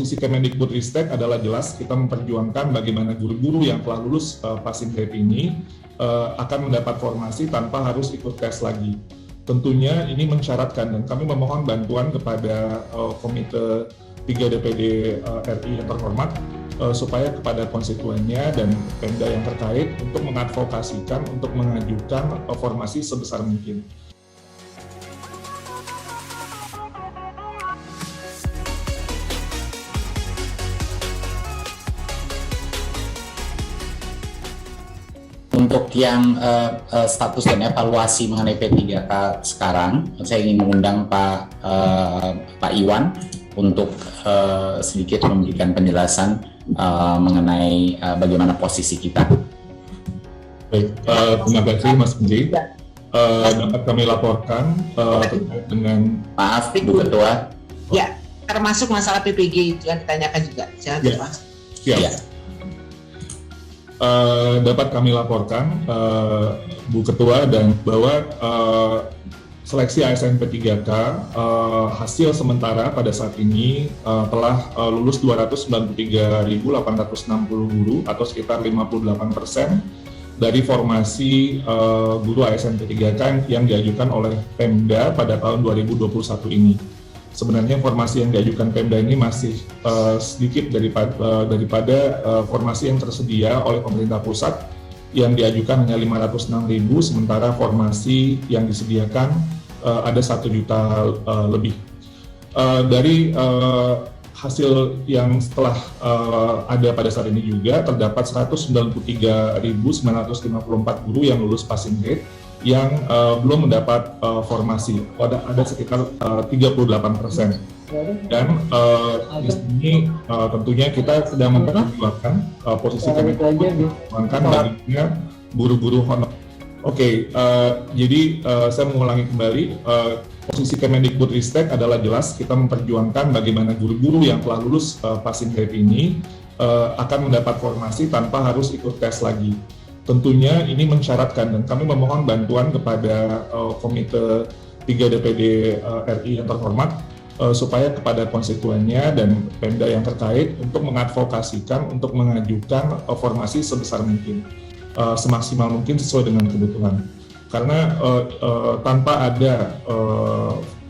posisi Kemendikbudristek adalah jelas kita memperjuangkan bagaimana guru-guru yang telah lulus passing grade ini akan mendapat formasi tanpa harus ikut tes lagi. Tentunya ini mensyaratkan dan kami memohon bantuan kepada Komite 3 DPD RI yang terhormat supaya kepada konstituennya dan Pemda yang terkait untuk mengadvokasikan untuk mengajukan formasi sebesar mungkin. Untuk yang status dan evaluasi mengenai P3K sekarang, saya ingin mengundang Pak Iwan untuk sedikit memberikan penjelasan mengenai bagaimana posisi kita. Baik, terima kasih Mas Menteri. Dapat kami laporkan terkait dengan Maaf, Bu Ketua. Ya, termasuk masalah PPG itu yang ditanyakan juga. Jangan lupa. Ya. Dapat kami laporkan Bu Ketua dan bahwa seleksi ASN P3K hasil sementara pada saat ini telah lulus 293.860 guru atau sekitar 58% dari formasi guru ASN P3K yang diajukan oleh Pemda pada tahun 2021 ini. Sebenarnya formasi yang diajukan Pemda ini masih sedikit daripada formasi yang tersedia oleh pemerintah pusat yang diajukan hanya 506.000, sementara formasi yang disediakan ada 1 juta lebih. Dari hasil yang setelah ada pada saat ini juga terdapat 193.954 guru yang lulus passing grade yang belum mendapat formasi, ada sekitar 38%. Dan di sini tentunya kita sedang memperjuangkan posisi kami memperjuangkan baginya guru-guru honor. Oke, jadi saya mengulangi kembali, posisi Kemendikbudristek adalah jelas kita memperjuangkan bagaimana guru-guru yang telah lulus passing grade ini akan mendapat formasi tanpa harus ikut tes lagi. Tentunya ini mensyaratkan dan kami memohon bantuan kepada Komite 3 DPD RI yang terhormat supaya kepada konstituennya dan Pemda yang terkait untuk mengadvokasikan untuk mengajukan formasi sebesar mungkin, semaksimal mungkin sesuai dengan kebutuhan. Karena tanpa ada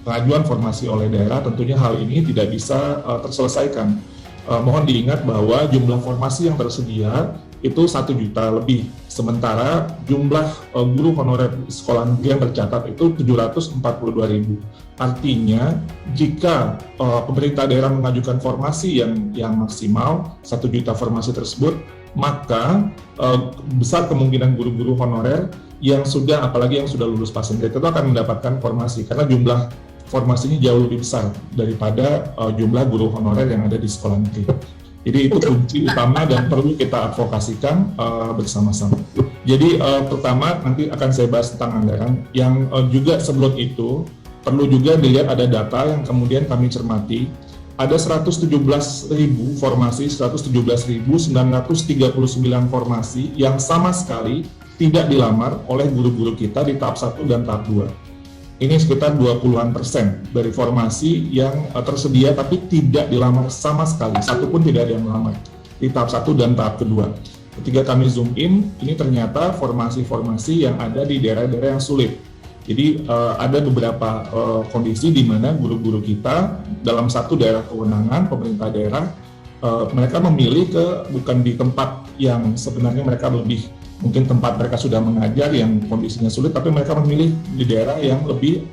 pengajuan formasi oleh daerah, tentunya hal ini tidak bisa terselesaikan. Mohon diingat bahwa jumlah formasi yang tersedia itu 1 juta lebih, sementara jumlah guru honorer sekolah negeri yang tercatat itu 742.000. Artinya jika pemerintah daerah mengajukan formasi yang maksimal 1 juta formasi tersebut, maka besar kemungkinan guru-guru honorer yang sudah, apalagi yang sudah lulus passing grade itu akan mendapatkan formasi karena jumlah formasinya jauh lebih besar daripada jumlah guru honorer yang ada di sekolah negeri. Jadi itu kunci utama dan perlu kita advokasikan bersama-sama. Jadi pertama nanti akan saya bahas tentang anggaran. Yang juga sebelum itu perlu juga dilihat ada data yang kemudian kami cermati. Ada 117.000 formasi, 117.939 formasi yang sama sekali tidak dilamar oleh guru-guru kita di tahap 1 dan tahap 2. Ini sekitar 20% dari formasi yang tersedia tapi tidak dilamar sama sekali, satu pun tidak ada yang melamar di tahap 1 dan tahap kedua. Ketika kami zoom in, ini ternyata formasi-formasi yang ada di daerah-daerah yang sulit. Jadi ada beberapa kondisi di mana guru-guru kita dalam satu daerah kewenangan pemerintah daerah, mereka memilih bukan di tempat yang sebenarnya mereka lebih, mungkin tempat mereka sudah mengajar yang kondisinya sulit, tapi mereka memilih di daerah yang lebih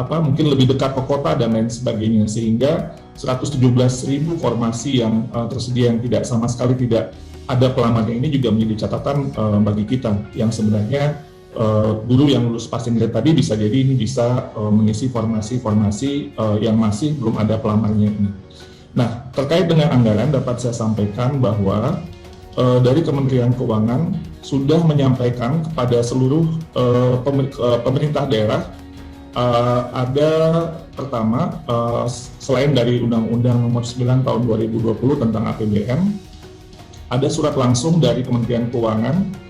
mungkin lebih dekat ke kota dan lain sebagainya, sehingga 117.000 formasi yang tersedia yang tidak sama sekali tidak ada pelamarnya ini juga menjadi catatan bagi kita yang sebenarnya guru yang lulus passing grade tadi bisa jadi ini bisa mengisi formasi-formasi yang masih belum ada pelamarnya ini. Nah, terkait dengan anggaran dapat saya sampaikan bahwa dari Kementerian Keuangan sudah menyampaikan kepada seluruh pemerintah daerah ada pertama selain dari Undang-Undang Nomor 9 Tahun 2020 tentang APBN, ada surat langsung dari Kementerian Keuangan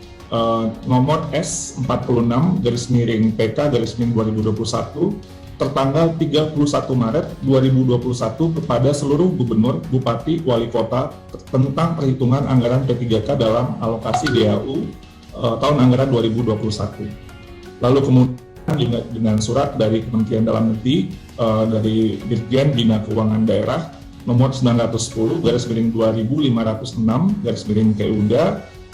nomor S46/PK/2021 tertanggal 31 Maret 2021 kepada seluruh gubernur, bupati, wali kota tentang perhitungan anggaran P3K dalam alokasi DAU tahun anggaran 2021. Lalu kemudian juga dengan surat dari Kementerian Dalam Negeri dari Dirjen Bina Keuangan Daerah nomor 910/2506/KUDA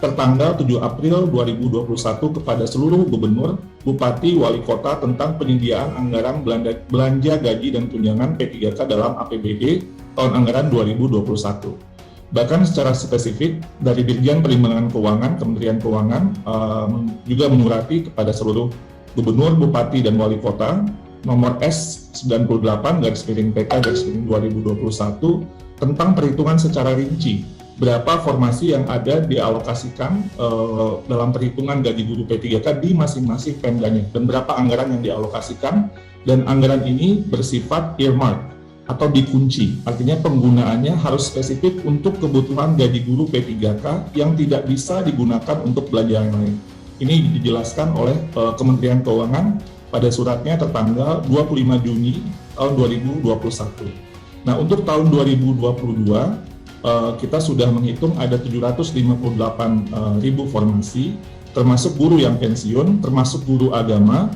tertanggal 7 April 2021 kepada seluruh gubernur, bupati, wali kota tentang penyediaan anggaran belanja gaji dan tunjangan P3K dalam APBD tahun anggaran 2021. Bahkan secara spesifik dari Dirjen Perimbangan Keuangan Kementerian Keuangan juga menyurati kepada seluruh gubernur, bupati, dan wali kota nomor S98/PK/2021 tentang perhitungan secara rinci berapa formasi yang ada dialokasikan dalam perhitungan gaji guru P3K di masing-masing Pemdanya dan berapa anggaran yang dialokasikan, dan anggaran ini bersifat earmark atau dikunci, artinya penggunaannya harus spesifik untuk kebutuhan gaji guru P3K yang tidak bisa digunakan untuk belanja yang lain. Ini dijelaskan oleh Kementerian Keuangan pada suratnya tertanggal 25 Juni tahun 2021. Nah, untuk tahun 2022 kita sudah menghitung ada 758.000 formasi, termasuk guru yang pensiun, termasuk guru agama,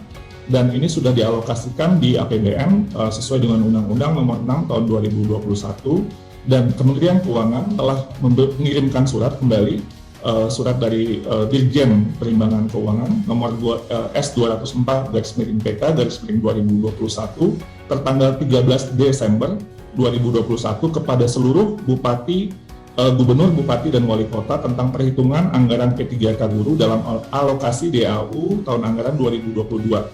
dan ini sudah dialokasikan di APBN sesuai dengan Undang-Undang Nomor 6 Tahun 2021, dan Kementerian Keuangan telah mengirimkan surat kembali, surat dari Dirjen Perimbangan Keuangan nomor S204/PK/2021 tertanggal 13 Desember 2021 kepada seluruh bupati, gubernur, bupati, dan wali kota tentang perhitungan anggaran P3K guru dalam alokasi DAU tahun anggaran 2022,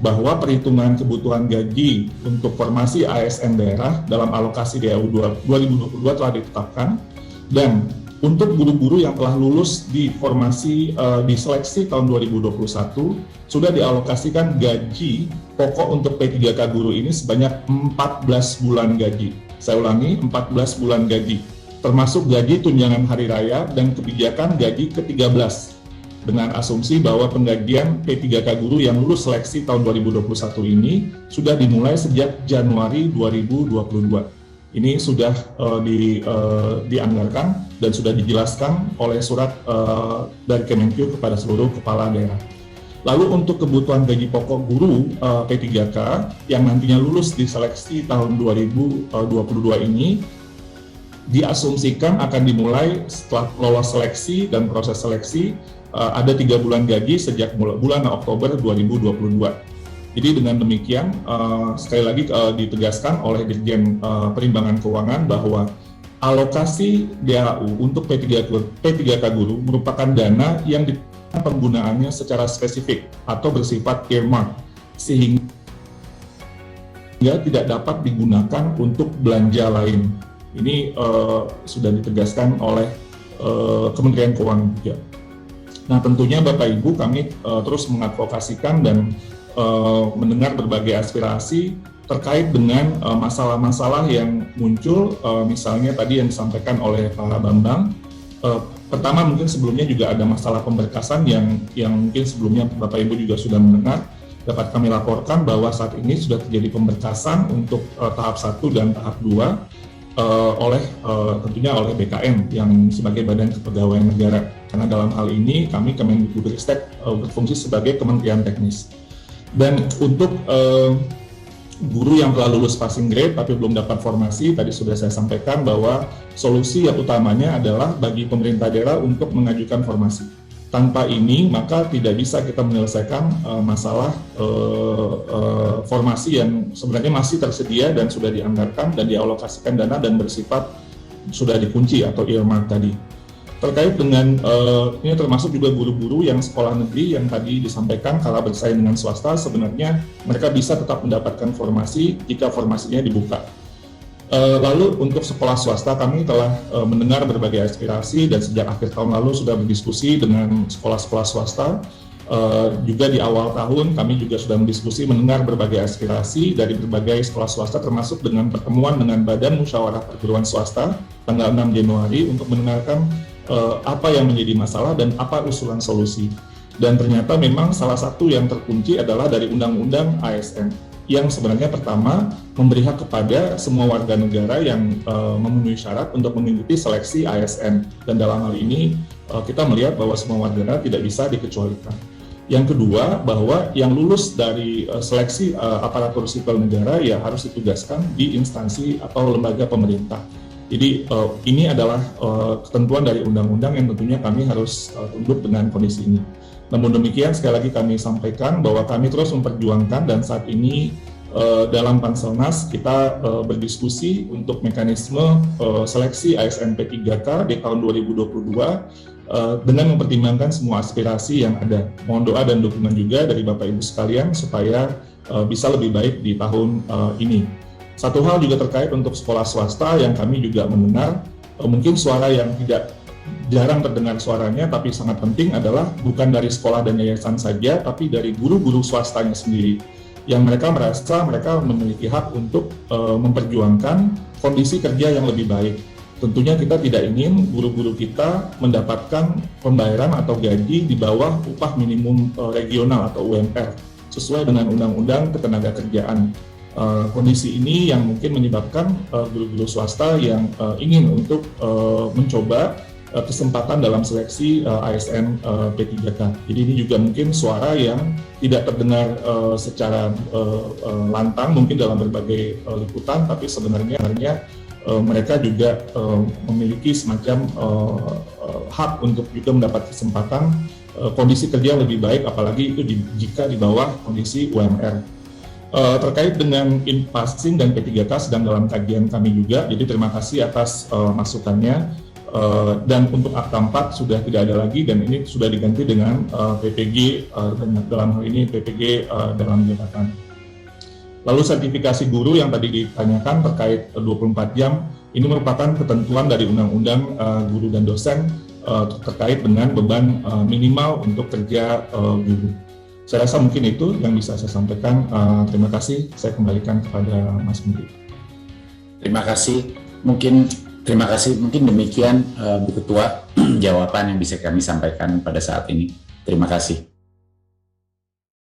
bahwa perhitungan kebutuhan gaji untuk formasi ASN daerah dalam alokasi DAU 2022 telah ditetapkan, dan untuk guru-guru yang telah lulus di formasi di seleksi tahun 2021 sudah dialokasikan gaji pokok untuk P3K guru ini sebanyak 14 bulan gaji. Saya ulangi, 14 bulan gaji, termasuk gaji tunjangan hari raya dan kebijakan gaji ke-13, dengan asumsi bahwa penggajian P3K guru yang lulus seleksi tahun 2021 ini sudah dimulai sejak Januari 2022. Ini sudah dianggarkan dan sudah dijelaskan oleh surat dari Kemenkyu kepada seluruh kepala daerah. Lalu untuk kebutuhan gaji pokok guru P3K yang nantinya lulus di seleksi tahun 2022 ini diasumsikan akan dimulai setelah lolos seleksi dan proses seleksi ada 3 bulan gaji sejak bulan Oktober 2022. Jadi dengan demikian sekali lagi ditegaskan oleh Dirjen Perimbangan Keuangan bahwa alokasi DAU untuk P3K guru merupakan dana yang penggunaannya secara spesifik atau bersifat earmark, sehingga tidak dapat digunakan untuk belanja lain. Ini sudah ditegaskan oleh Kementerian Keuangan juga. Nah, tentunya Bapak Ibu, kami terus mengadvokasikan dan mendengar berbagai aspirasi terkait dengan masalah-masalah yang muncul, misalnya tadi yang disampaikan oleh Pak Bambang. Pertama, mungkin sebelumnya juga ada masalah pemberkasan yang mungkin sebelumnya Bapak Ibu juga sudah mendengar. Dapat kami laporkan bahwa saat ini sudah terjadi pemberkasan untuk tahap 1 dan tahap 2 tentunya oleh BKN yang sebagai Badan Kepegawaian Negara. Karena dalam hal ini kami Kemendikbudristek berfungsi sebagai kementerian teknis. Dan untuk guru yang telah lulus passing grade tapi belum dapat formasi, tadi sudah saya sampaikan bahwa solusi yang utamanya adalah bagi pemerintah daerah untuk mengajukan formasi. Tanpa ini maka tidak bisa kita menyelesaikan masalah formasi yang sebenarnya masih tersedia dan sudah dianggarkan dan dialokasikan dana dan bersifat sudah dikunci atau earmark tadi. Terkait dengan ini termasuk juga guru-guru yang sekolah negeri yang tadi disampaikan kalah bersaing dengan swasta, sebenarnya mereka bisa tetap mendapatkan formasi jika formasinya dibuka. Lalu untuk sekolah swasta kami telah mendengar berbagai aspirasi dan sejak akhir tahun lalu sudah berdiskusi dengan sekolah-sekolah swasta. Juga di awal tahun kami juga sudah berdiskusi mendengar berbagai aspirasi dari berbagai sekolah swasta, termasuk dengan pertemuan dengan Badan Musyawarah Perguruan Swasta tanggal 6 Januari untuk mendengarkan apa yang menjadi masalah dan apa usulan solusi. Dan ternyata memang salah satu yang terkunci adalah dari Undang-Undang ASN. yang sebenarnya pertama memberi hak kepada semua warga negara yang memenuhi syarat untuk mengikuti seleksi ASN, dan dalam hal ini kita melihat bahwa semua warga negara tidak bisa dikecualikan. Yang kedua, bahwa yang lulus dari seleksi aparatur sipil negara ya harus ditugaskan di instansi atau lembaga pemerintah. Jadi ini adalah ketentuan dari undang-undang yang tentunya kami harus tunduk dengan kondisi ini. Namun demikian, sekali lagi kami sampaikan bahwa kami terus memperjuangkan, dan saat ini dalam Panselnas kita berdiskusi untuk mekanisme seleksi ASN P3K di tahun 2022 dengan mempertimbangkan semua aspirasi yang ada. Mohon doa dan dukungan juga dari Bapak Ibu sekalian supaya bisa lebih baik di tahun ini. Satu hal juga terkait untuk sekolah swasta yang kami juga mendengar, mungkin suara yang jarang terdengar suaranya, tapi sangat penting adalah bukan dari sekolah dan yayasan saja, tapi dari guru-guru swastanya sendiri, yang mereka merasa mereka memiliki hak untuk memperjuangkan kondisi kerja yang lebih baik. Tentunya kita tidak ingin guru-guru kita mendapatkan pembayaran atau gaji di bawah upah minimum regional atau UMR, sesuai dengan Undang-Undang Ketenagakerjaan. Kondisi ini yang mungkin menyebabkan guru-guru swasta yang ingin untuk mencoba kesempatan dalam seleksi ASN P3K. Jadi ini juga mungkin suara yang tidak terdengar secara lantang mungkin dalam berbagai liputan, tapi sebenarnya mereka juga memiliki semacam hak untuk juga mendapat kesempatan kondisi kerja yang lebih baik, apalagi itu jika di bawah kondisi UMR. Terkait dengan in-passing dan P3K sedang dalam kajian kami juga, jadi terima kasih atas masukannya. Dan untuk Akta 4 sudah tidak ada lagi, dan ini sudah diganti dengan PPG, dalam hal ini PPG dalam jabatan. Lalu sertifikasi guru yang tadi ditanyakan terkait 24 jam, ini merupakan ketentuan dari Undang-Undang Guru dan Dosen terkait dengan beban minimal untuk kerja guru. Saya rasa mungkin itu yang bisa saya sampaikan. Terima kasih, saya kembalikan kepada Mas Menteri. Terima kasih. Terima kasih. Mungkin demikian Bu Ketua jawaban yang bisa kami sampaikan pada saat ini. Terima kasih.